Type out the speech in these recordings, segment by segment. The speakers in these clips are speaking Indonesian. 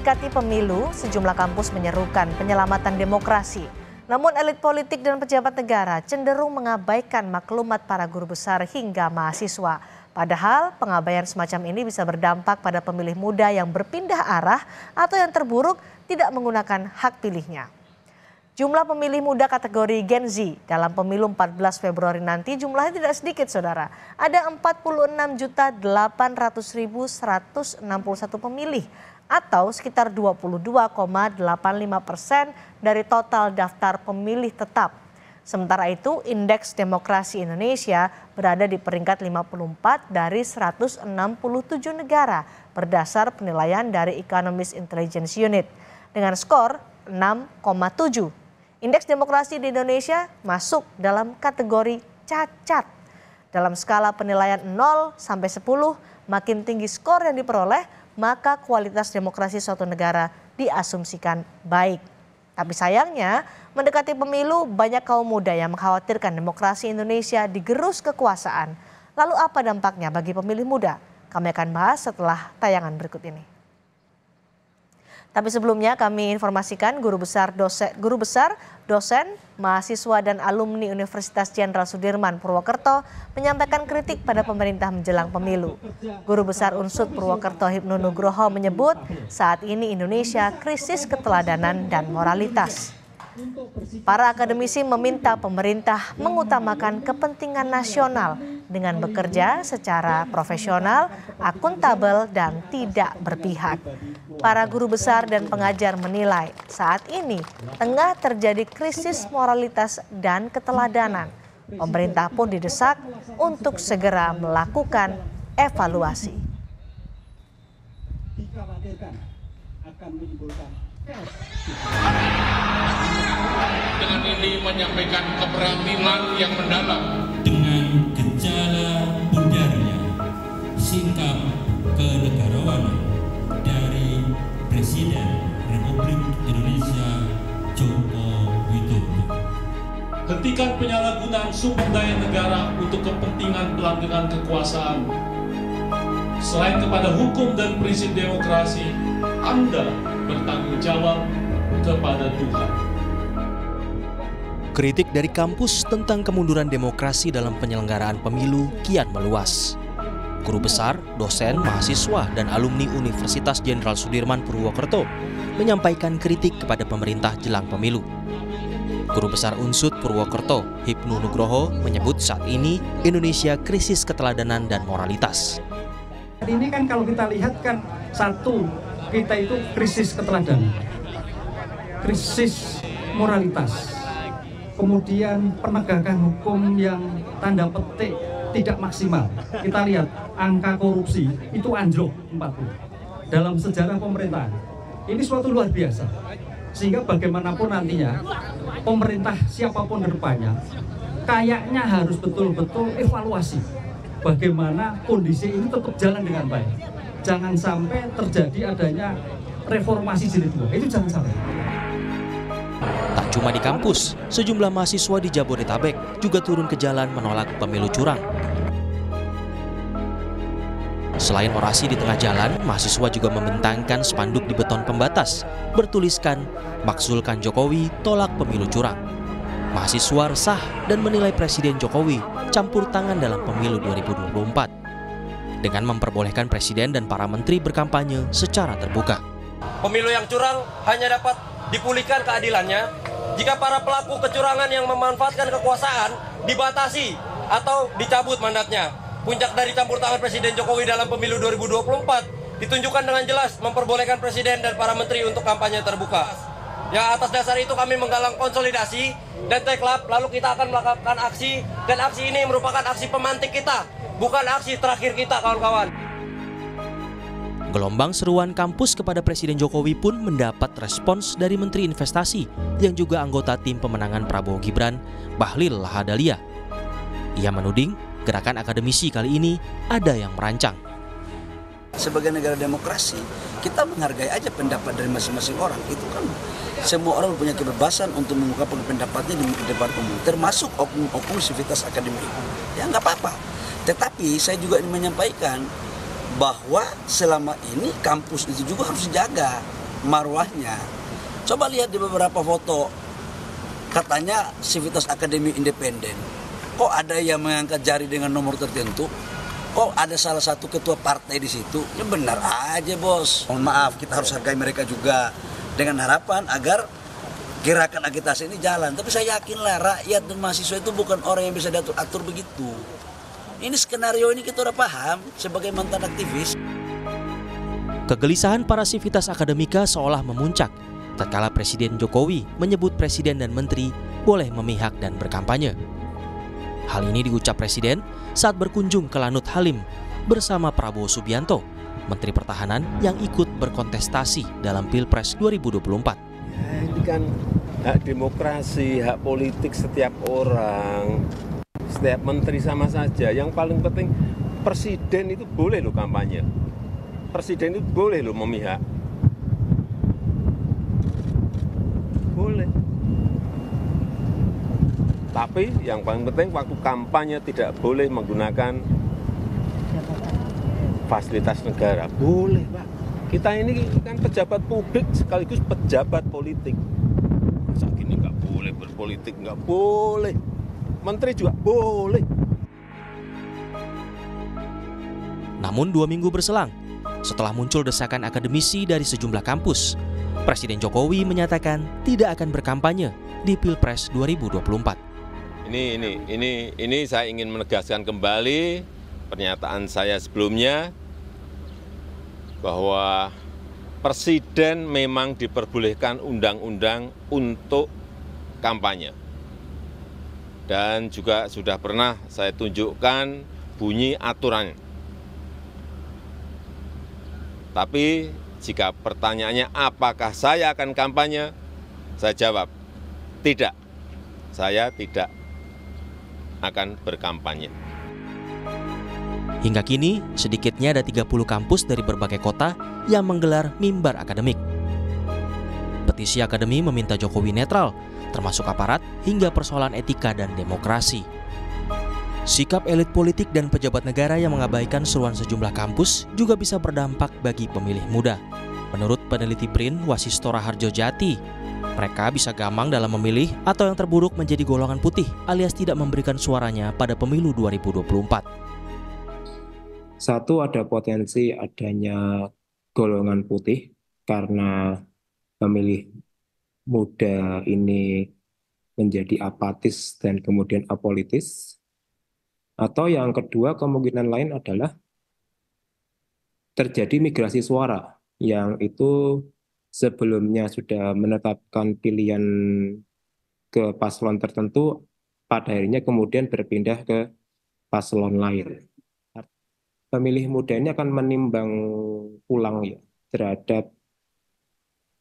Mendekati pemilu, sejumlah kampus menyerukan penyelamatan demokrasi. Namun elit politik dan pejabat negara cenderung mengabaikan maklumat para guru besar hingga mahasiswa. Padahal pengabaian semacam ini bisa berdampak pada pemilih muda yang berpindah arah atau yang terburuk tidak menggunakan hak pilihnya. Jumlah pemilih muda kategori Gen Z dalam pemilu 14 Februari nanti jumlahnya tidak sedikit, saudara. Ada 46.800.161 pemilih atau sekitar 22,85% dari total daftar pemilih tetap. Sementara itu, Indeks Demokrasi Indonesia berada di peringkat 54 dari 167 negara berdasar penilaian dari Economist Intelligence Unit dengan skor 6,7. Indeks demokrasi di Indonesia masuk dalam kategori cacat. Dalam skala penilaian 0 sampai 10, makin tinggi skor yang diperoleh, maka kualitas demokrasi suatu negara diasumsikan baik. Tapi sayangnya, mendekati pemilu banyak kaum muda yang mengkhawatirkan demokrasi Indonesia digerus kekuasaan. Lalu apa dampaknya bagi pemilih muda? Kami akan bahas setelah tayangan berikut ini. Tapi sebelumnya kami informasikan guru besar, dosen, mahasiswa dan alumni Universitas Jenderal Sudirman Purwokerto menyampaikan kritik pada pemerintah menjelang pemilu. Guru besar Unsud Purwokerto Hipnu Nugroho menyebut saat ini Indonesia krisis keteladanan dan moralitas. Para akademisi meminta pemerintah mengutamakan kepentingan nasional dengan bekerja secara profesional, akuntabel, dan tidak berpihak. Para guru besar dan pengajar menilai saat ini tengah terjadi krisis moralitas dan keteladanan. Pemerintah pun didesak untuk segera melakukan evaluasi. Dikhawatirkan akan menimbulkan chaos. Dengan ini menyampaikan keprihatinan yang mendalam dengan gejala budarnya sikap kenegarawanan dari Presiden Republik Indonesia Joko Widodo. Hentikan penyalahgunaan sumber daya negara untuk kepentingan pelanggaran kekuasaan. Selain kepada hukum dan prinsip demokrasi, Anda bertanggung jawab kepada Tuhan. Kritik dari kampus tentang kemunduran demokrasi dalam penyelenggaraan pemilu kian meluas. Guru besar, dosen, mahasiswa, dan alumni Universitas Jenderal Sudirman Purwokerto menyampaikan kritik kepada pemerintah jelang pemilu. Guru besar Unsud Purwokerto, Hipnu Nugroho, menyebut saat ini Indonesia krisis keteladanan dan moralitas. Ini kan kalau kita lihat kan satu, kita itu krisis keteladanan, krisis moralitas. Kemudian penegakan hukum yang tanda petik tidak maksimal. Kita lihat angka korupsi itu anjlok 40 dalam sejarah pemerintahan. Ini suatu luar biasa. Sehingga bagaimanapun nantinya pemerintah siapapun depannya kayaknya harus betul-betul evaluasi bagaimana kondisi ini tetap jalan dengan baik. Jangan sampai terjadi adanya reformasi jilid 2. Itu jangan sampai. Tak cuma di kampus, sejumlah mahasiswa di Jabodetabek juga turun ke jalan menolak pemilu curang. Selain orasi di tengah jalan, mahasiswa juga membentangkan spanduk di beton pembatas, bertuliskan, "Makzulkan Jokowi, tolak pemilu curang." Mahasiswa resah dan menilai Presiden Jokowi campur tangan dalam pemilu 2024 dengan memperbolehkan Presiden dan para menteri berkampanye secara terbuka. Pemilu yang curang hanya dapat dipulihkan keadilannya jika para pelaku kecurangan yang memanfaatkan kekuasaan dibatasi atau dicabut mandatnya. Puncak dari campur tangan Presiden Jokowi dalam pemilu 2024 ditunjukkan dengan jelas memperbolehkan Presiden dan para menteri untuk kampanye terbuka. Ya, atas dasar itu kami menggalang konsolidasi dan teklab, lalu kita akan melakukan aksi, dan aksi ini merupakan aksi pemantik kita, bukan aksi terakhir kita, kawan-kawan. Gelombang seruan kampus kepada Presiden Jokowi pun mendapat respons dari Menteri Investasi yang juga anggota tim pemenangan Prabowo Gibran, Bahlil Lahadalia. Ia menuding gerakan akademisi kali ini ada yang merancang. Sebagai negara demokrasi, kita menghargai aja pendapat dari masing-masing orang. Itu kan semua orang punya kebebasan untuk mengungkapkan pendapatnya di depan umum, termasuk oknum-oknum sivitas akademik. Ya nggak apa-apa. Tetapi saya juga ingin menyampaikan bahwa selama ini kampus itu juga harus dijaga. marwahnya. Coba lihat di beberapa foto, katanya Sivitas Akademi Independen. Kok ada yang mengangkat jari dengan nomor tertentu? Kok ada salah satu ketua partai di situ? Ya benar aja bos. Mohon maaf, kita harus hargai mereka juga dengan harapan agar gerakan agitasi ini jalan. Tapi saya yakinlah rakyat dan mahasiswa itu bukan orang yang bisa diatur-atur begitu. Ini skenario ini kita udah paham sebagai mantan aktivis. Kegelisahan para Sivitas Akademika seolah memuncak tatkala Presiden Jokowi menyebut presiden dan menteri boleh memihak dan berkampanye. Hal ini diucap Presiden saat berkunjung ke Lanut Halim bersama Prabowo Subianto, Menteri Pertahanan yang ikut berkontestasi dalam Pilpres 2024. Ya, ini kan hak demokrasi, hak politik setiap orang, setiap menteri sama saja. Yang paling penting presiden itu boleh loh kampanye. Presiden itu boleh loh memihak. Boleh. Tapi yang paling penting waktu kampanye tidak boleh menggunakan fasilitas negara. Boleh, Pak. Kita ini kan pejabat publik sekaligus pejabat politik. Masa gini nggak boleh berpolitik, nggak boleh. Menteri juga boleh. Namun 2 minggu berselang, setelah muncul desakan akademisi dari sejumlah kampus, Presiden Jokowi menyatakan tidak akan berkampanye di Pilpres 2024. Ini saya ingin menegaskan kembali pernyataan saya sebelumnya bahwa Presiden memang diperbolehkan undang-undang untuk kampanye. Dan juga sudah pernah saya tunjukkan bunyi aturannya. Tapi jika pertanyaannya apakah saya akan kampanye, saya jawab tidak. Saya tidak akan berkampanye. Hingga kini, sedikitnya ada 30 kampus dari berbagai kota yang menggelar mimbar akademik. Petisi akademi meminta Jokowi netral, termasuk aparat hingga persoalan etika dan demokrasi. Sikap elit politik dan pejabat negara yang mengabaikan seruan sejumlah kampus juga bisa berdampak bagi pemilih muda. Menurut peneliti BRIN Wasistora Harjojati, mereka bisa gamang dalam memilih atau yang terburuk menjadi golongan putih alias tidak memberikan suaranya pada pemilu 2024. Satu, ada potensi adanya golongan putih karena pemilih muda ini menjadi apatis dan kemudian apolitis. Atau yang kedua, kemungkinan lain adalah terjadi migrasi suara yang itu sebelumnya sudah menetapkan pilihan ke paslon tertentu, pada akhirnya kemudian berpindah ke paslon lain. Pemilih muda ini akan menimbang ulang ya terhadap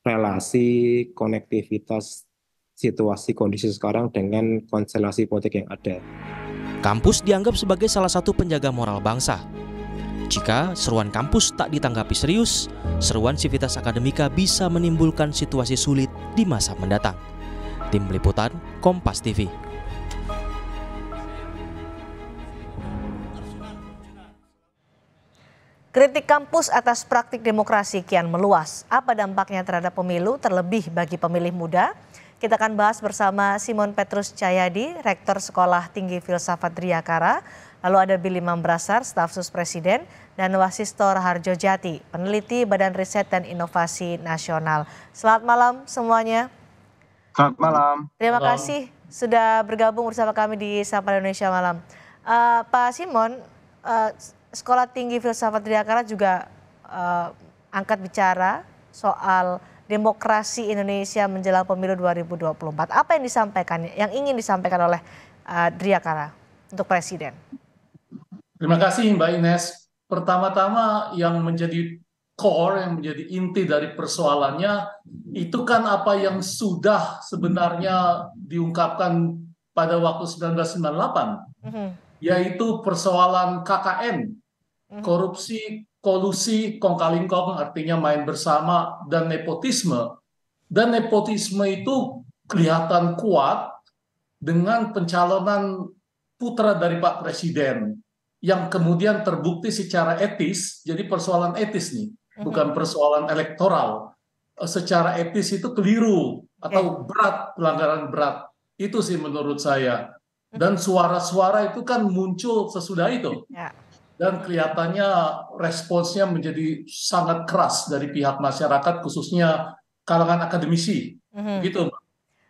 relasi, konektivitas, situasi, kondisi sekarang dengan konstelasi politik yang ada. Kampus dianggap sebagai salah satu penjaga moral bangsa. Jika seruan kampus tak ditanggapi serius, seruan Sivitas Akademika bisa menimbulkan situasi sulit di masa mendatang. Tim Liputan, Kompas TV. Kritik kampus atas praktik demokrasi kian meluas. Apa dampaknya terhadap pemilu, terlebih bagi pemilih muda? Kita akan bahas bersama Simon Petrus Cahyadi, Rektor Sekolah Tinggi Filsafat Driyakara. Lalu ada Billy Mambrasar, Staf Sus Presiden, dan Wasistora Harjojati, peneliti Badan Riset dan Inovasi Nasional. Selamat malam semuanya. Selamat malam. Terima kasih sudah bergabung bersama kami di Sapa Indonesia Malam. Pak Simon, Sekolah Tinggi Filsafat Driyakara juga angkat bicara soal demokrasi Indonesia menjelang pemilu 2024. Apa yang disampaikan, yang ingin disampaikan oleh Driyakara untuk Presiden? Terima kasih Mbak Ines. Pertama-tama yang menjadi core, yang menjadi inti dari persoalannya, itu kan apa yang sudah sebenarnya diungkapkan pada waktu 1998, yaitu persoalan KKN, korupsi, kolusi, kong kali kong, artinya main bersama, dan nepotisme. Dan nepotisme itu kelihatan kuat dengan pencalonan putra dari Pak Presiden, yang kemudian terbukti secara etis, jadi persoalan etis nih, bukan persoalan elektoral. secara etis itu keliru atau berat, pelanggaran berat. Itu sih menurut saya. Dan suara-suara itu kan muncul sesudah itu. Dan kelihatannya responsnya menjadi sangat keras dari pihak masyarakat, khususnya kalangan akademisi. Begitu, Mbak.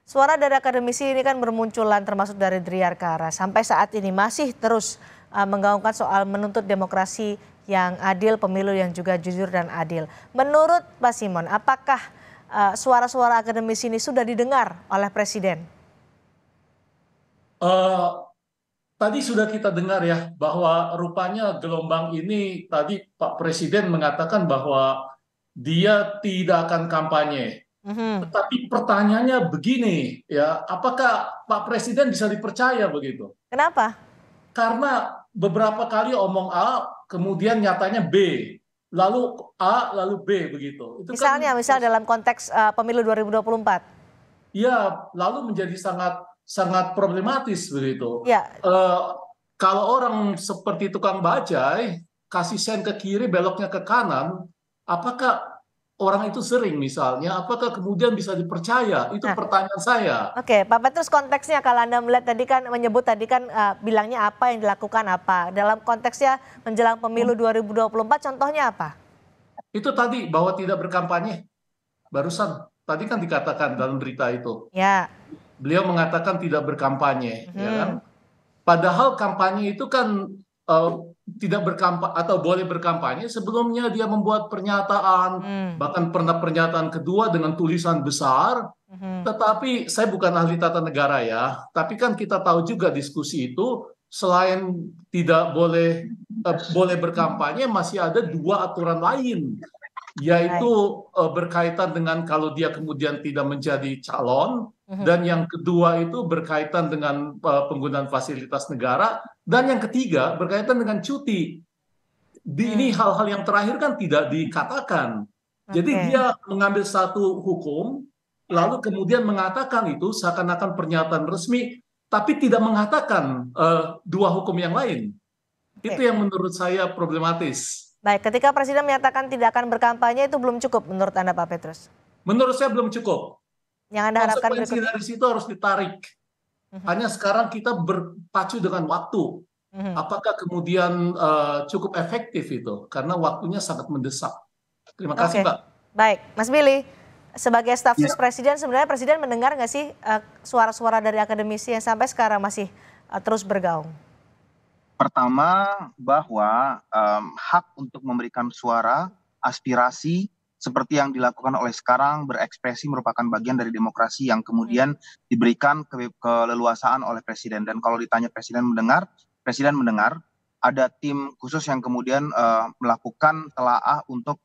Suara dari akademisi ini kan bermunculan termasuk dari Driarkara. Sampai saat ini masih terus menggaungkan soal menuntut demokrasi yang adil, pemilu yang juga jujur dan adil. Menurut Pak Simon, apakah suara-suara akademisi ini sudah didengar oleh Presiden? Tadi sudah kita dengar ya, bahwa rupanya gelombang ini tadi Pak Presiden mengatakan bahwa dia tidak akan kampanye. Tetapi pertanyaannya begini, ya, apakah Pak Presiden bisa dipercaya begitu? Kenapa? Karena beberapa kali omong A, kemudian nyatanya B, lalu A, lalu B begitu. Itu misalnya dalam konteks pemilu 2024. Iya, lalu menjadi sangat problematis begitu. Ya. Kalau orang seperti tukang bajai, kasih sen ke kiri, beloknya ke kanan, apakah orang itu sering misalnya, apakah kemudian bisa dipercaya? Itu pertanyaan saya. Oke, Pak Petrus, konteksnya kalau Anda melihat tadi kan menyebut bilangnya apa yang dilakukan apa. Dalam konteksnya menjelang pemilu 2024 contohnya apa? Itu tadi bahwa tidak berkampanye. Barusan tadi kan dikatakan dalam berita itu. Ya. Beliau mengatakan tidak berkampanye, ya kan? Padahal kampanye itu kan tidak berkampanye atau boleh berkampanye sebelumnya dia membuat pernyataan, bahkan pernah pernyataan kedua dengan tulisan besar. Tetapi saya bukan ahli tata negara ya, tapi kan kita tahu juga diskusi itu selain tidak boleh berkampanye, masih ada dua aturan lain, yaitu berkaitan dengan kalau dia kemudian tidak menjadi calon, dan yang kedua itu berkaitan dengan penggunaan fasilitas negara, dan yang ketiga berkaitan dengan cuti. Ini hal-hal yang terakhir kan tidak dikatakan. Jadi dia mengambil satu hukum, lalu kemudian mengatakan itu seakan-akan pernyataan resmi, tapi tidak mengatakan dua hukum yang lain. Itu yang menurut saya problematis. Baik, ketika Presiden menyatakan tidak akan berkampanye itu belum cukup menurut Anda, Pak Petrus? Menurut saya belum cukup. Yang Anda harapkan konsekuensi dari situ harus ditarik. Hanya sekarang kita berpacu dengan waktu. Apakah kemudian cukup efektif itu? Karena waktunya sangat mendesak. Terima kasih, Pak. Baik, Mas Billy, sebagai staf sus Presiden, sebenarnya Presiden mendengar nggak sih suara-suara dari akademisi yang sampai sekarang masih terus bergaung? Pertama, bahwa hak untuk memberikan suara, aspirasi, seperti yang dilakukan oleh sekarang, berekspresi merupakan bagian dari demokrasi yang kemudian diberikan keleluasaan oleh Presiden. Dan kalau ditanya Presiden mendengar, ada tim khusus yang kemudian melakukan telaah untuk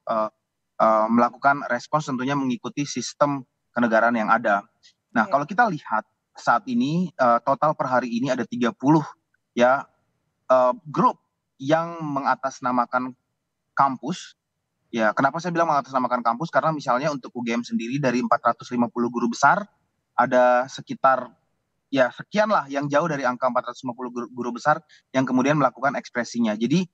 melakukan respons, tentunya mengikuti sistem kenegaraan yang ada. Nah, kalau kita lihat saat ini, total per hari ini ada 30 grup yang mengatasnamakan kampus. Ya, kenapa saya bilang mengatasnamakan kampus? Karena misalnya untuk UGM sendiri dari 450 guru besar, ada sekitar sekian lah yang jauh dari angka 450 guru besar yang kemudian melakukan ekspresinya. Jadi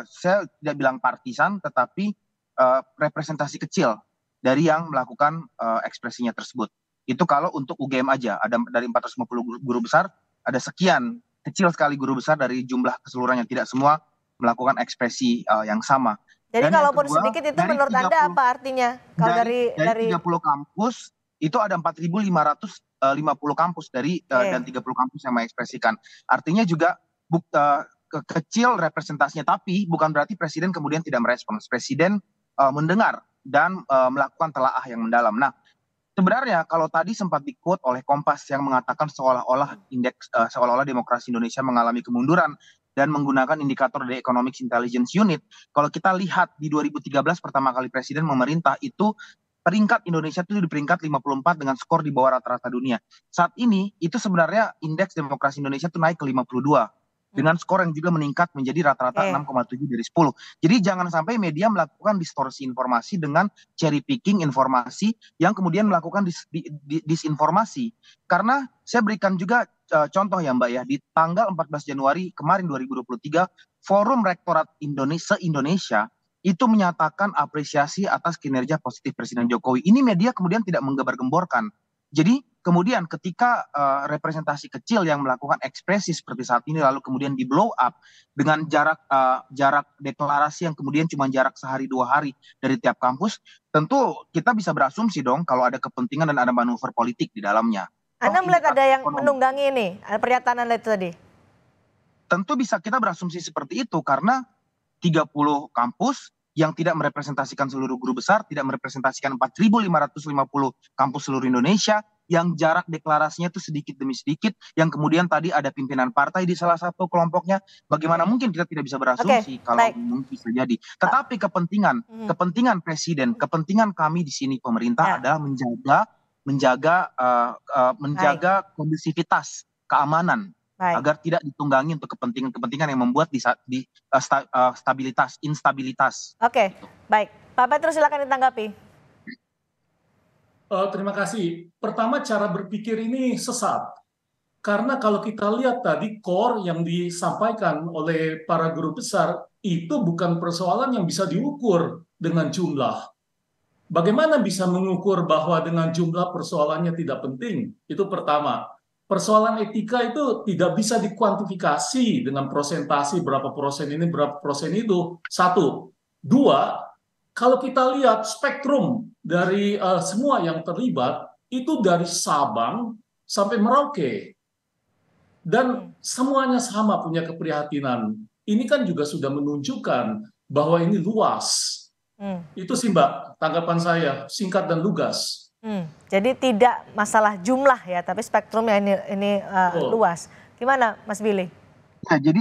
saya tidak bilang partisan, tetapi representasi kecil dari yang melakukan ekspresinya tersebut. Itu kalau untuk UGM aja, ada dari 450 guru besar, ada sekian kecil sekali guru besar dari jumlah keseluruhannya. Tidak semua melakukan ekspresi yang sama. Jadi kalaupun sedikit itu menurut Anda apa artinya? Kalau dari 30 kampus itu ada 4.550 kampus dan 30 kampus yang mengekspresikan. Artinya juga kecil representasinya, tapi bukan berarti Presiden kemudian tidak merespons. Presiden mendengar dan melakukan telaah yang mendalam. Nah, sebenarnya kalau tadi sempat di-quote oleh Kompas yang mengatakan seolah-olah demokrasi Indonesia mengalami kemunduran dan menggunakan indikator dari Economic Intelligence Unit. Kalau kita lihat di 2013 pertama kali Presiden memerintah itu, peringkat Indonesia itu di peringkat 54 dengan skor di bawah rata-rata dunia. Saat ini itu sebenarnya indeks demokrasi Indonesia itu naik ke 52 dengan skor yang juga meningkat menjadi rata-rata 6,7 dari 10. Jadi jangan sampai media melakukan distorsi informasi dengan cherry picking informasi yang kemudian melakukan disinformasi. Karena saya berikan juga contoh ya Mbak ya, di tanggal 14 Januari kemarin 2023, Forum Rektorat Indonesia itu menyatakan apresiasi atas kinerja positif Presiden Jokowi. Ini media kemudian tidak menggembar-gemborkan. Jadi kemudian ketika representasi kecil yang melakukan ekspresi seperti saat ini lalu kemudian di blow up dengan jarak deklarasi yang kemudian cuma jarak sehari 2 hari dari tiap kampus, tentu kita bisa berasumsi dong kalau ada kepentingan dan ada manuver politik di dalamnya. Anda melihat ada yang menunggangi ini, ada pernyataan Anda itu tadi? Tentu bisa kita berasumsi seperti itu karena 30 kampus yang tidak merepresentasikan seluruh guru besar, tidak merepresentasikan 4.550 kampus seluruh Indonesia, yang jarak deklarasinya itu sedikit demi sedikit, yang kemudian tadi ada pimpinan partai di salah satu kelompoknya, bagaimana mungkin kita tidak bisa berasumsi kalau mungkin bisa jadi. Tetapi kepentingan Presiden, kepentingan kami di sini pemerintah adalah menjaga kondusivitas, keamanan, agar tidak ditunggangi untuk kepentingan-kepentingan yang membuat instabilitas. Oke, baik. Pak Petrus silakan ditanggapi. Terima kasih. Pertama, cara berpikir ini sesat. Karena kalau kita lihat tadi core yang disampaikan oleh para guru besar, itu bukan persoalan yang bisa diukur dengan jumlah. Bagaimana bisa mengukur bahwa dengan jumlah persoalannya tidak penting? Itu pertama. Persoalan etika itu tidak bisa dikuantifikasi dengan prosentasi berapa persen ini, berapa persen itu. 1. 2, kalau kita lihat spektrum dari semua yang terlibat, itu dari Sabang sampai Merauke. Dan semuanya sama punya keprihatinan. Ini kan juga sudah menunjukkan bahwa ini luas. Itu sih Mbak, tanggapan saya, singkat dan lugas. Jadi tidak masalah jumlah ya, tapi spektrumnya ini luas. Gimana Mas Billy? Ya, jadi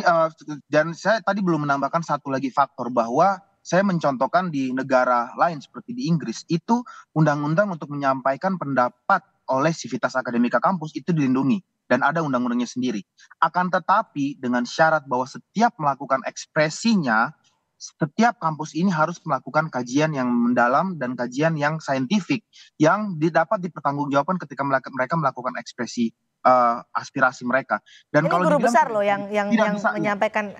dan saya tadi belum menambahkan satu lagi faktor bahwa saya mencontohkan di negara lain seperti di Inggris itu undang-undang untuk menyampaikan pendapat oleh sivitas akademika kampus itu dilindungi dan ada undang-undangnya sendiri. Akan tetapi dengan syarat bahwa setiap melakukan ekspresinya, setiap kampus ini harus melakukan kajian yang mendalam dan kajian yang saintifik yang dapat dipertanggungjawabkan ketika mereka melakukan ekspresi aspirasi mereka. Dan ini kalau guru besar loh yang menyampaikan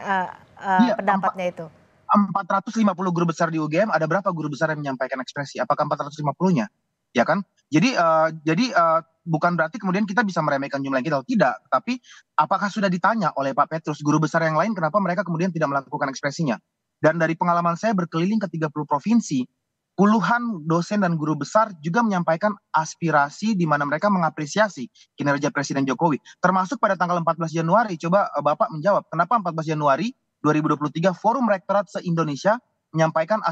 pendapatnya itu. 450 guru besar di UGM, ada berapa guru besar yang menyampaikan ekspresi? Apakah 450-nya? Ya kan? Jadi bukan berarti kemudian kita bisa meremehkan jumlah kita atau tidak, tapi apakah sudah ditanya oleh Pak Petrus guru besar yang lain kenapa mereka kemudian tidak melakukan ekspresinya? Dan dari pengalaman saya berkeliling ke 30 provinsi, puluhan dosen dan guru besar juga menyampaikan aspirasi di mana mereka mengapresiasi kinerja Presiden Jokowi. Termasuk pada tanggal 14 Januari, coba Bapak menjawab, kenapa 14 Januari 2023 Forum Rektorat se-Indonesia menyampaikan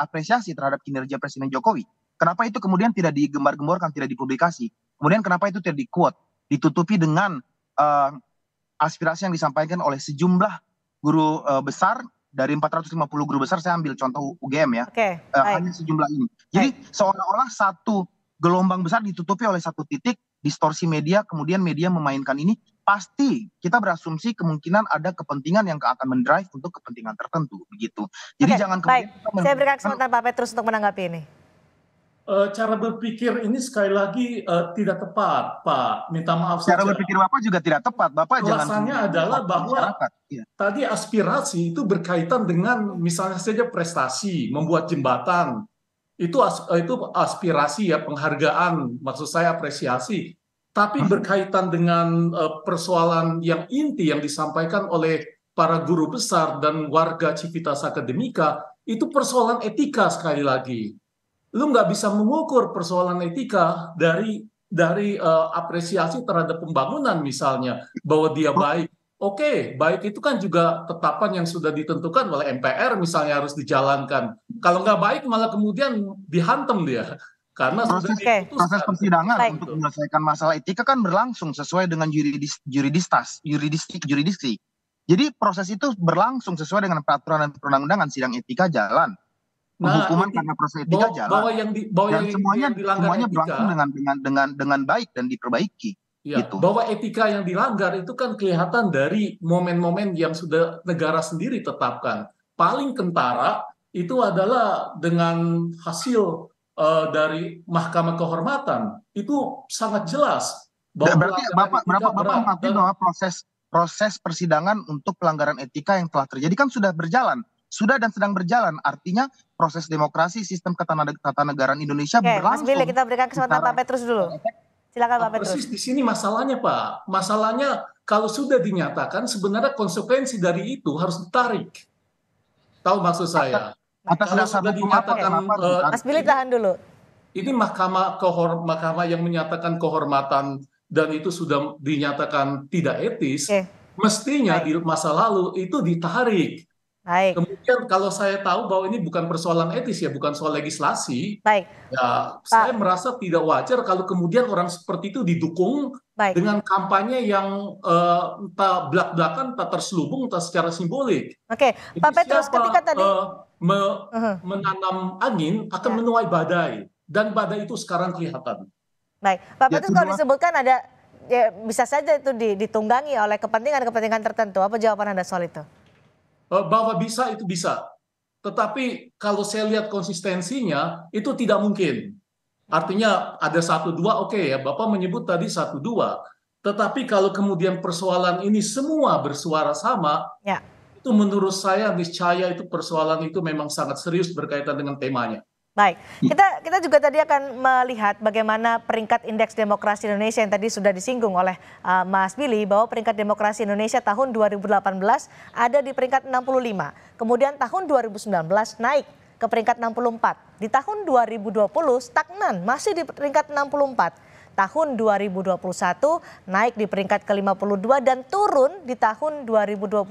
apresiasi terhadap kinerja Presiden Jokowi. Kenapa itu kemudian tidak digembar-gemborkan, tidak dipublikasi? Kemudian kenapa itu tidak di-quote, ditutupi dengan aspirasi yang disampaikan oleh sejumlah guru besar. Dari 450 guru besar saya ambil contoh UGM ya, hanya sejumlah ini. Jadi seolah-olah satu gelombang besar ditutupi oleh satu titik, distorsi media, kemudian media memainkan ini, pasti kita berasumsi kemungkinan ada kepentingan yang akan mendrive untuk kepentingan tertentu, begitu. Jadi jangan kemudian saya berikan kesempatan Pak Petrus untuk menanggapi ini. Cara berpikir ini sekali lagi tidak tepat, Pak. Minta maaf saja. Cara berpikir Bapak juga tidak tepat, Bapak. Alasannya adalah bahwa tadi aspirasi itu berkaitan dengan misalnya saja prestasi, membuat jembatan. Itu aspirasi ya, penghargaan, maksud saya apresiasi. Tapi berkaitan dengan persoalan yang inti yang disampaikan oleh para guru besar dan warga Civitas Akademika, itu persoalan etika sekali lagi. Lu nggak bisa mengukur persoalan etika dari apresiasi terhadap pembangunan misalnya, bahwa dia baik. Oke, baik itu kan juga tetapan yang sudah ditentukan oleh MPR misalnya harus dijalankan. Kalau nggak baik malah kemudian dihantam dia. Karena proses persidangan untuk menyelesaikan masalah etika kan berlangsung sesuai dengan juridiksi. Jadi proses itu berlangsung sesuai dengan peraturan dan perundang-undangan, sidang etika jalan. Hukuman karena proses etika jalan. Dan semuanya berlangsung dengan baik dan diperbaiki. Ya, gitu. Bahwa etika yang dilanggar itu kan kelihatan dari momen-momen yang sudah negara sendiri tetapkan. Paling kentara itu adalah dengan hasil dari Mahkamah Kehormatan. Itu sangat jelas. Berarti Bapak mengakui bahwa proses persidangan untuk pelanggaran etika yang telah terjadi kan sudah berjalan. sudah dan sedang berjalan. Artinya proses demokrasi sistem ketatanegaraan Indonesia Oke, Mas berlangsung. Billy, kita berikan kesempatan Pak Petrus dulu. Silakan Pak Petrus. Persis di sini masalahnya, Pak. Masalahnya kalau sudah dinyatakan sebenarnya konsekuensi dari itu harus ditarik. Tahu maksud saya? Atas Kalau dasar sudah hukum apa, dinyatakan kenapa? Mas Billy tahan dulu. ini mahkamah yang menyatakan kehormatan dan itu sudah dinyatakan tidak etis, mestinya di masa lalu itu ditarik. Baik. Kemudian kalau saya tahu bahwa ini bukan persoalan etis ya, bukan soal legislasi, ya saya merasa tidak wajar kalau kemudian orang seperti itu didukung dengan kampanye yang entah belak-belakan, entah terselubung, entah secara simbolik. Oke, Pak Petrus, ketika tadi menanam angin akan menuai badai, dan badai itu sekarang kelihatan. Baik, Pak Petrus, kalau disebutkan ada, ya, bisa saja itu ditunggangi oleh kepentingan tertentu. Apa jawaban Anda soal itu? Bahwa bisa, itu bisa. Tetapi kalau saya lihat konsistensinya, itu tidak mungkin. Artinya ada 1-2, oke ya, Bapak menyebut tadi 1-2. Tetapi kalau kemudian persoalan ini semua bersuara sama, itu menurut saya niscaya itu persoalan itu memang sangat serius berkaitan dengan temanya. Baik, kita juga tadi akan melihat bagaimana peringkat indeks demokrasi Indonesia yang tadi sudah disinggung oleh Mas Billy, bahwa peringkat demokrasi Indonesia tahun 2018 ada di peringkat 65. Kemudian tahun 2019 naik ke peringkat 64. Di tahun 2020 stagnan, masih di peringkat 64. Tahun 2021 naik di peringkat ke-52 dan turun di tahun 2022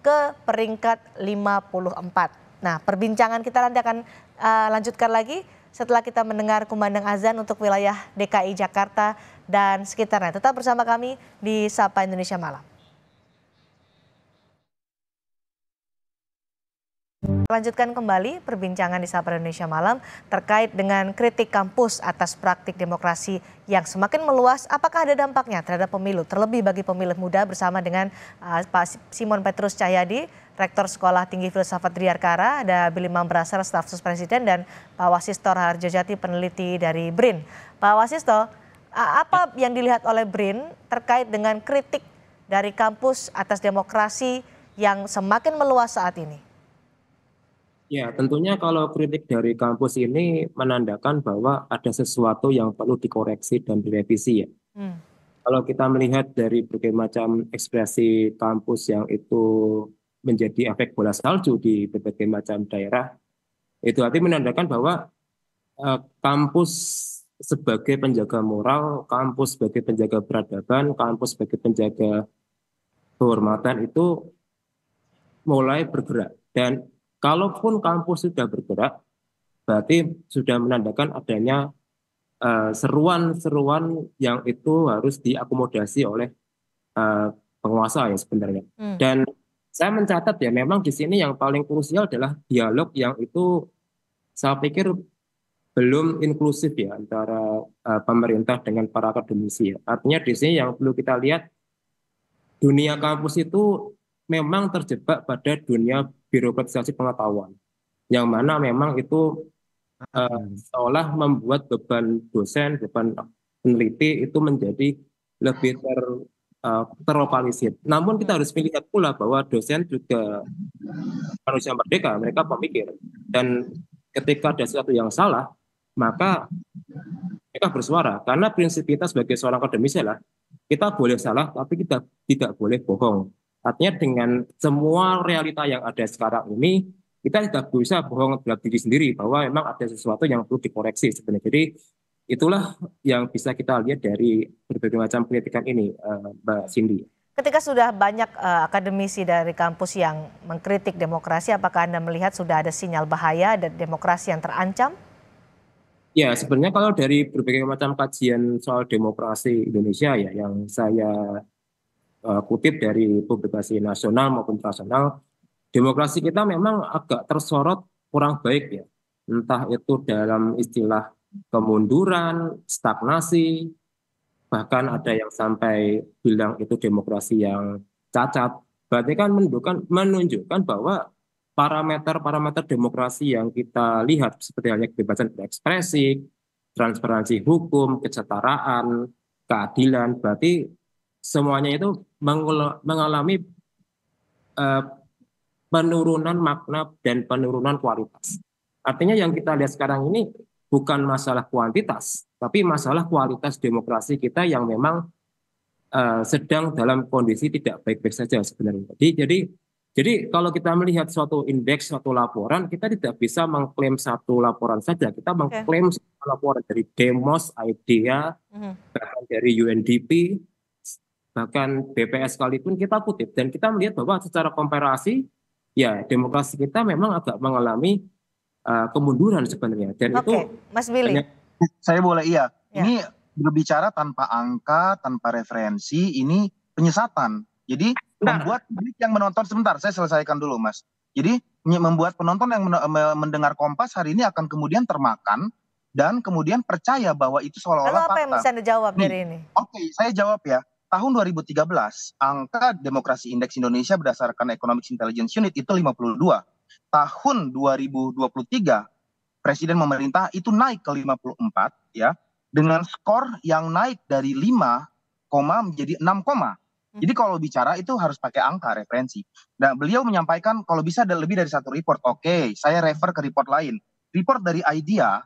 ke peringkat 54. Nah, perbincangan kita nanti akan lanjutkan lagi setelah kita mendengar kumandang azan untuk wilayah DKI Jakarta dan sekitarnya. Tetap bersama kami di Sapa Indonesia Malam. Lanjutkan kembali perbincangan di Sapa Indonesia Malam terkait dengan kritik kampus atas praktik demokrasi yang semakin meluas. Apakah ada dampaknya terhadap pemilu, terlebih bagi pemilih muda, bersama dengan Pak Simon Petrus Cahyadi, Rektor Sekolah Tinggi Filsafat Driarkara, ada Billy Mambrasar, staf sus Presiden, dan Pak Wasisto Harjojati, peneliti dari BRIN. Pak Wasisto, apa yang dilihat oleh BRIN terkait dengan kritik dari kampus atas demokrasi yang semakin meluas saat ini? Ya, tentunya kalau kritik dari kampus ini menandakan bahwa ada sesuatu yang perlu dikoreksi dan direvisi ya. Kalau kita melihat dari berbagai macam ekspresi kampus yang itu menjadi efek bola salju di berbagai macam daerah, itu artinya menandakan bahwa kampus sebagai penjaga moral, kampus sebagai penjaga peradaban, kampus sebagai penjaga kehormatan itu mulai bergerak. Dan kalaupun kampus sudah bergerak, berarti sudah menandakan adanya seruan-seruan yang itu harus diakomodasi oleh penguasa ya sebenarnya. Dan saya mencatat ya, memang di sini yang paling krusial adalah dialog yang itu saya pikir belum inklusif ya antara pemerintah dengan para akademisi. Artinya di sini yang perlu kita lihat, dunia kampus itu memang terjebak pada dunia birokratisasi pengetahuan, yang mana memang itu seolah membuat beban dosen, beban peneliti itu menjadi lebih terlokalisir. Namun kita harus melihat pula bahwa dosen juga manusia merdeka, mereka pemikir. Dan ketika ada sesuatu yang salah, maka mereka bersuara. Karena prinsip kita sebagai seorang akademisi adalah kita boleh salah, tapi kita tidak boleh bohong. Artinya dengan semua realita yang ada sekarang ini, kita tidak bisa bohong terhadap diri sendiri bahwa memang ada sesuatu yang perlu dikoreksi sebenarnya. Jadi itulah yang bisa kita lihat dari berbagai macam kritikan ini, Mbak Cindy. Ketika sudah banyak akademisi dari kampus yang mengkritik demokrasi, apakah Anda melihat sudah ada sinyal bahaya dan demokrasi yang terancam? Ya, sebenarnya kalau dari berbagai macam kajian soal demokrasi Indonesia ya, yang saya kutip dari publikasi nasional maupun internasional, demokrasi kita memang agak tersorot kurang baik ya. Entah itu dalam istilah kemunduran, stagnasi, bahkan ada yang sampai bilang itu demokrasi yang cacat. Berarti kan menunjukkan bahwa parameter-parameter demokrasi yang kita lihat seperti halnya kebebasan berekspresi, transparansi hukum, kesetaraan, keadilan, berarti semuanya itu mengalami penurunan makna dan penurunan kualitas. Artinya yang kita lihat sekarang ini bukan masalah kuantitas, tapi masalah kualitas demokrasi kita yang memang sedang dalam kondisi tidak baik-baik saja sebenarnya. Jadi kalau kita melihat suatu indeks, suatu laporan, kita tidak bisa mengklaim satu laporan saja. Kita mengklaim laporan dari Demos, IDEA, bahkan dari UNDP, bahkan BPS sekalipun kita kutip. Dan kita melihat bahwa secara komparasi, ya demokrasi kita memang agak mengalami kemunduran sebenarnya. Dan itu Mas Billy. Saya boleh ini berbicara tanpa angka, tanpa referensi, ini penyesatan. Jadi membuat publik yang menonton, sebentar saya selesaikan dulu Mas. Jadi membuat penonton yang mendengar Kompas hari ini akan kemudian termakan dan kemudian percaya bahwa itu seolah-olah fakta. Lalu apa yang bisa Anda jawab dari ini? Oke, saya jawab ya. Tahun 2013, angka demokrasi indeks Indonesia berdasarkan Economic Intelligence Unit itu 52. Tahun 2023, Presiden memerintah itu naik ke 54 ya. Dengan skor yang naik dari 5, menjadi 6, Jadi kalau bicara itu harus pakai angka referensi. Nah, beliau menyampaikan kalau bisa ada lebih dari satu report. Oke, saya refer ke report lain. Report dari IDEA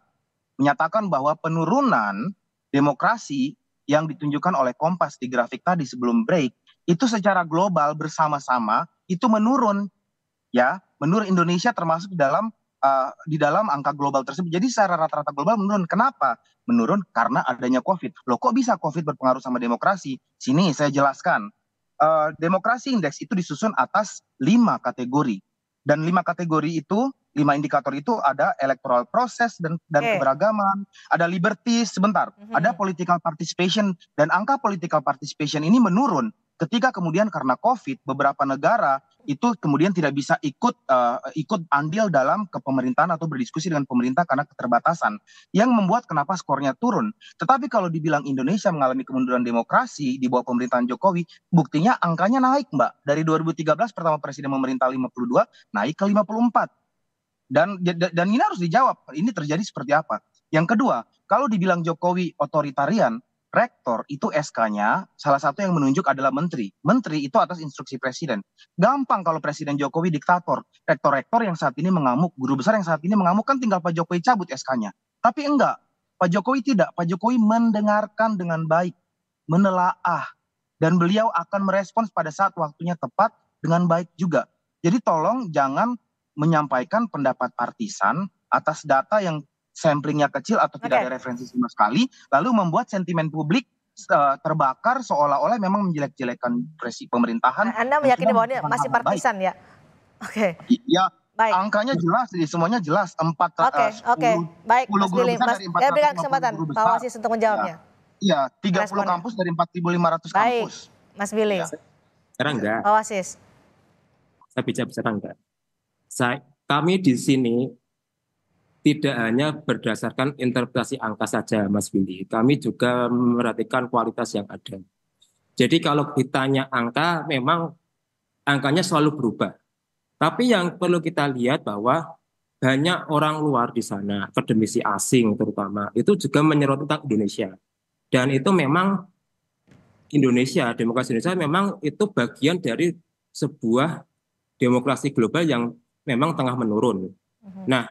menyatakan bahwa penurunan demokrasi yang ditunjukkan oleh Kompas di grafik tadi sebelum break itu secara global bersama-sama itu menurun, ya, menurun. Indonesia termasuk di dalam angka global tersebut. Jadi secara rata-rata global menurun. Kenapa? Menurun karena adanya COVID. Loh, kok bisa COVID berpengaruh sama demokrasi? Sini saya jelaskan. Demokrasi indeks itu disusun atas 5 kategori. Dan 5 kategori itu, 5 indikator itu ada electoral process dan keberagaman, ada liberties, ada political participation, dan angka political participation ini menurun ketika kemudian karena COVID beberapa negara itu kemudian tidak bisa ikut andil dalam kepemerintahan atau berdiskusi dengan pemerintah karena keterbatasan, yang membuat kenapa skornya turun. Tetapi kalau dibilang Indonesia mengalami kemunduran demokrasi di bawah pemerintahan Jokowi, buktinya angkanya naik Mbak. Dari 2013 pertama Presiden memerintah 52 naik ke 54. Dan ini harus dijawab, ini terjadi seperti apa. Yang kedua, kalau dibilang Jokowi otoritarian, rektor itu SK-nya salah satu yang menunjuk adalah menteri. Menteri itu atas instruksi presiden. Gampang kalau Presiden Jokowi diktator. Rektor-rektor yang saat ini mengamuk, guru besar yang saat ini mengamuk kan tinggal Pak Jokowi cabut SK-nya. Tapi enggak, Pak Jokowi tidak. Pak Jokowi mendengarkan dengan baik, menelaah, dan beliau akan merespons pada saat waktunya tepat dengan baik juga. Jadi tolong jangan menyampaikan pendapat partisan atas data yang samplingnya kecil atau tidak ada referensi sama sekali, lalu membuat sentimen publik terbakar seolah-olah memang menjelek-jelekan pemerintahan. Anda meyakini bahwa ini masih partisan ya? Oke. Ya, baik. Angkanya jelas, semuanya jelas. 4 Oke. Baik, Mas Billy. Saya berikan kesempatan Pak Wasis untuk menjawabnya. Iya, 30 kampus dari 4.500 kampus. Baik, Mas Billy. Sekarang enggak. Pak Wasis. Saya bicara enggak. Kami di sini tidak hanya berdasarkan interpretasi angka saja, Mas Billy. Kami juga memperhatikan kualitas yang ada. Jadi kalau ditanya angka, memang angkanya selalu berubah. Tapi yang perlu kita lihat bahwa banyak orang luar di sana, akademisi asing terutama, itu juga menyoroti tentang Indonesia. Dan itu memang Indonesia, demokrasi Indonesia memang itu bagian dari sebuah demokrasi global yang memang tengah menurun. Nah,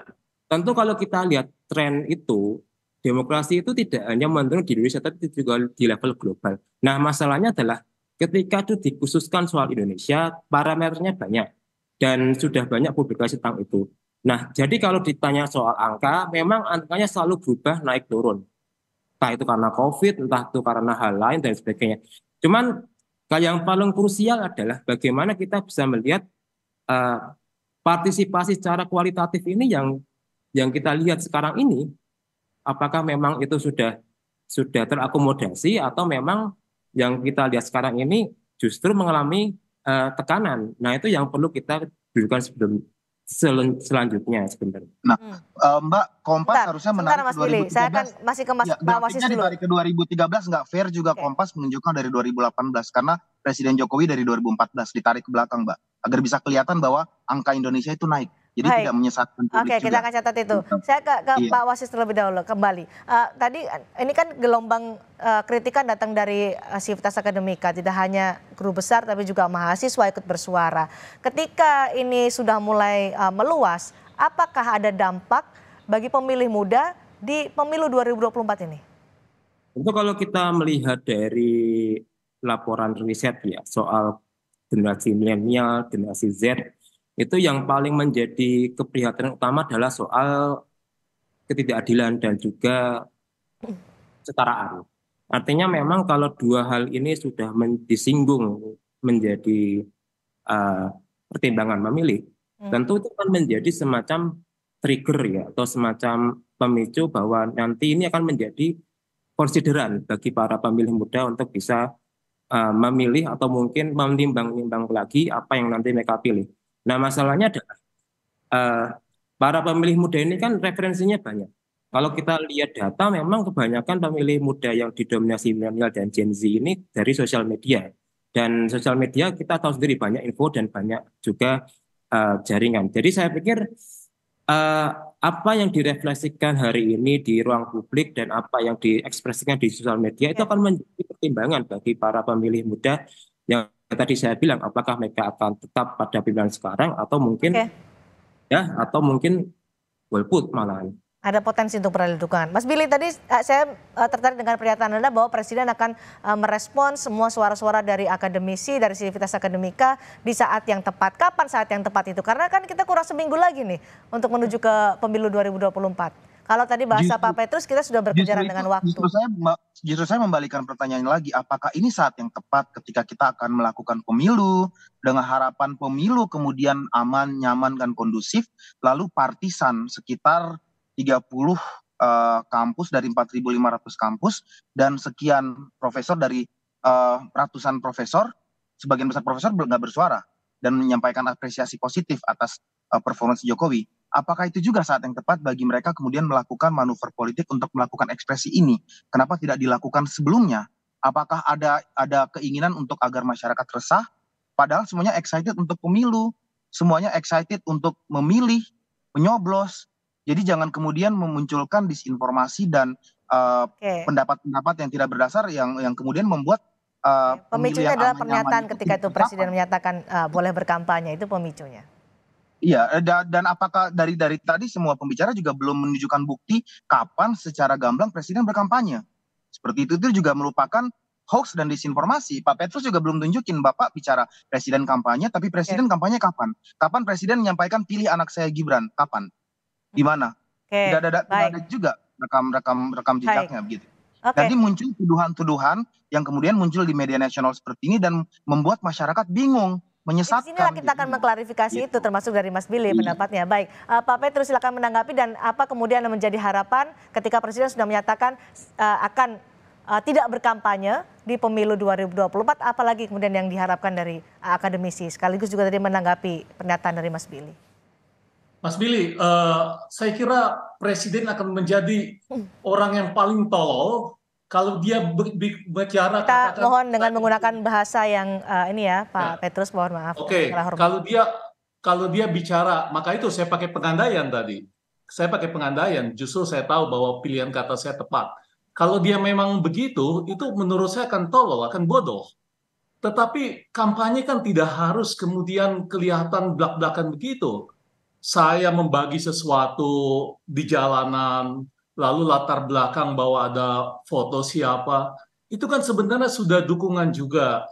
tentu kalau kita lihat tren itu, demokrasi itu tidak hanya menurun di Indonesia, tapi juga di level global. Nah, masalahnya adalah ketika itu dikhususkan soal Indonesia, parameternya banyak. Dan sudah banyak publikasi tentang itu. Nah, jadi kalau ditanya soal angka, memang angkanya selalu berubah naik turun. Entah itu karena COVID, entah itu karena hal lain, dan sebagainya. Cuman, yang paling krusial adalah bagaimana kita bisa melihat partisipasi secara kualitatif ini yang kita lihat sekarang ini, apakah memang itu sudah terakomodasi atau memang yang kita lihat sekarang ini justru mengalami tekanan. Nah, itu yang perlu kita dudukan selanjutnya sebenarnya. Nah, Mbak, Kompas harusnya menarik Mas Billy, saya akan masih ke Mas Wasis dulu. Ditarik ke 2013 nggak fair juga. Kompas menunjukkan dari 2018 karena Presiden Jokowi dari 2014 ditarik ke belakang, Mbak, agar bisa kelihatan bahwa angka Indonesia itu naik. Jadi Baik. tidak menyesatkan publik Oke, kita juga. akan catat itu. Saya ke Iya. Pak Wasis terlebih dahulu kembali. Tadi ini kan gelombang kritikan datang dari Civitas Akademika, tidak hanya guru besar tapi juga mahasiswa ikut bersuara. Ketika ini sudah mulai meluas, apakah ada dampak bagi pemilih muda di pemilu 2024 ini? Tentu kalau kita melihat dari laporan riset ya soal generasi milenial, generasi Z, itu yang paling menjadi keprihatinan utama adalah soal ketidakadilan dan juga kesetaraan. Artinya memang kalau dua hal ini sudah disinggung menjadi pertimbangan memilih, tentu itu akan menjadi semacam trigger ya atau semacam pemicu bahwa nanti ini akan menjadi konsideran bagi para pemilih muda untuk bisa memilih atau mungkin menimbang-nimbang lagi apa yang nanti mereka pilih. Nah, masalahnya adalah para pemilih muda ini kan referensinya banyak. Kalau kita lihat data, memang kebanyakan pemilih muda yang didominasi milenial dan Gen Z ini dari sosial media. Dan sosial media kita tahu sendiri banyak info dan banyak juga jaringan. Jadi saya pikir apa yang direfleksikan hari ini di ruang publik dan apa yang diekspresikan di sosial media itu akan menjadi pertimbangan bagi para pemilih muda yang tadi saya bilang apakah mereka akan tetap pada pilihan sekarang atau mungkin atau mungkin golput malahan. Ada potensi untuk beralih dukungan. Mas Billy, tadi saya tertarik dengan pernyataan Anda bahwa Presiden akan merespons semua suara-suara dari akademisi, dari Civitas Akademika di saat yang tepat. Kapan saat yang tepat itu? Karena kan kita kurang seminggu lagi nih untuk menuju ke pemilu 2024. Kalau tadi bahasa Pak Petrus, kita sudah berkejaran dengan waktu. Justru saya membalikan pertanyaan lagi, apakah ini saat yang tepat ketika kita akan melakukan pemilu dengan harapan pemilu kemudian aman, nyaman, dan kondusif, lalu partisan sekitar 30 kampus dari 4.500 kampus dan sekian profesor dari ratusan profesor, sebagian besar profesor nggak bersuara dan menyampaikan apresiasi positif atas performance Jokowi. Apakah itu juga saat yang tepat bagi mereka kemudian melakukan manuver politik untuk melakukan ekspresi ini? Kenapa tidak dilakukan sebelumnya? Apakah ada keinginan untuk agar masyarakat resah? Padahal semuanya excited untuk pemilu, semuanya excited untuk memilih, menyoblos. Jadi jangan kemudian memunculkan disinformasi dan pendapat-pendapat yang tidak berdasar yang kemudian membuat pemicunya adalah pernyataan ketika itu Presiden menyatakan boleh berkampanye, itu pemicunya. Iya, dan apakah dari tadi semua pembicara juga belum menunjukkan bukti kapan secara gamblang Presiden berkampanye. Seperti itu juga merupakan hoax dan disinformasi. Pak Petrus juga belum tunjukin Bapak bicara Presiden kampanye, tapi Presiden kampanye kapan? Kapan Presiden menyampaikan pilih anak saya Gibran? Kapan? Di mana? Tidak ada juga rekam jejaknya begitu. Jadi muncul tuduhan-tuduhan yang kemudian muncul di media nasional seperti ini dan membuat masyarakat bingung. Menyesatkan. Disinilah kita akan mengklarifikasi itu termasuk dari Mas Billy pendapatnya. Baik, Pak Petrus silakan menanggapi dan apa kemudian yang menjadi harapan ketika Presiden sudah menyatakan akan tidak berkampanye di pemilu 2024, apalagi kemudian yang diharapkan dari akademisi sekaligus juga tadi menanggapi pernyataan dari Mas Billy. Mas Billy, saya kira Presiden akan menjadi orang yang paling tolol kalau dia bicara. Kita mohon dengan menggunakan bahasa yang ini ya Pak Petrus, mohon maaf. Oke, kalau dia bicara, maka itu saya pakai pengandaian tadi. Saya pakai pengandaian, justru saya tahu bahwa pilihan kata saya tepat. Kalau dia memang begitu, itu menurut saya akan tolol, akan bodoh. Tetapi kampanye kan tidak harus kemudian kelihatan belak-belakan begitu. Saya membagi sesuatu di jalanan, lalu latar belakang bahwa ada foto siapa, itu kan sebenarnya sudah dukungan juga.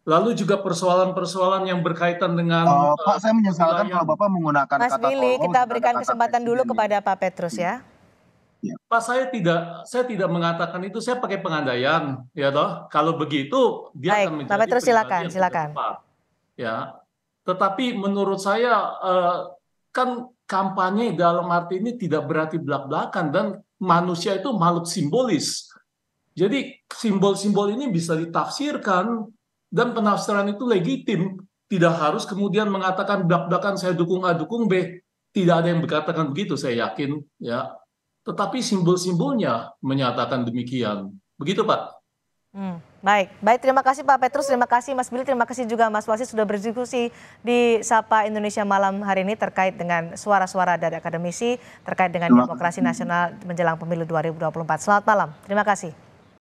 Lalu juga persoalan-persoalan yang berkaitan dengan... Pak, saya menyesalkan kalau Bapak menggunakan Mas kata Billy, kita berikan kesempatan dulu kepada Pak Petrus ya. Pak, saya tidak mengatakan itu, saya pakai pengandaian, ya toh. Kalau begitu dia akan menjadi Pak Petrus silakan. Ya, tetapi menurut saya kan kampanye dalam arti ini tidak berarti belak-belakan dan manusia itu makhluk simbolis. Jadi simbol-simbol ini bisa ditafsirkan dan penafsiran itu legitim. Tidak harus kemudian mengatakan belak-belakan saya dukung A, dukung B. Tidak ada yang berkatakan begitu, saya yakin. Ya. Tetapi simbol-simbolnya menyatakan demikian. Begitu, Pak. Baik, terima kasih Pak Petrus, terima kasih Mas Billy, terima kasih juga Mas Wasid sudah berdiskusi di Sapa Indonesia Malam hari ini terkait dengan suara-suara dari akademisi, terkait dengan demokrasi nasional menjelang pemilu 2024. Selamat malam, terima kasih.